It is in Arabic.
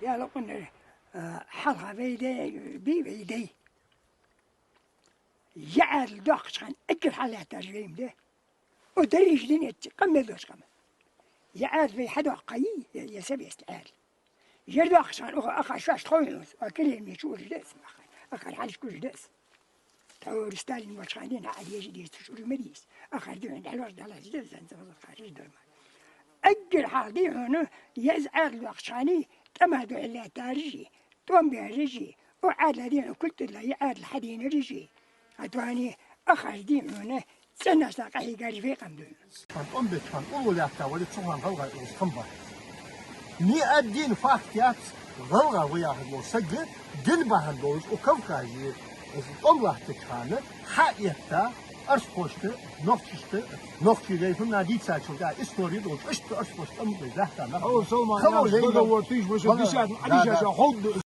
يا لو قلنا حلها بيدي يعال دوخش عن أجل حالها ترجيم ده ودريج دنيا قمة دوش قمة يعال في حدا قوي يسبي يستعال يردوخش عن أخا شاش خوينوس وكلهم يشوف جدس أخر حالش كل جدس تور ستالين وشخانين عاد يجي يستشور المديس أخر دون الوقت على جدس أنت خارج درما أجل حالي هنا يزعل دوخشاني تمادو إلا تارجي توم بيرجي وعاد هذين قلت له يعاد الحدين رجي أتواني أخر دين هنا سنة ساقه قاري في قمدون كان كان أولى تولي تسوان غلغة وسخنبه ني الدين فاكتيات غلغة وياه الموسجل دلبها الدوز وكوكاجي الله تكانه حقيقة أرسبوشته نقطة ليفهم نادي تساعد ده إستوري دوز أرسبوشته أمي زهتا أو سوما ناس بدو وتيج وش بيساعد على جاشة حد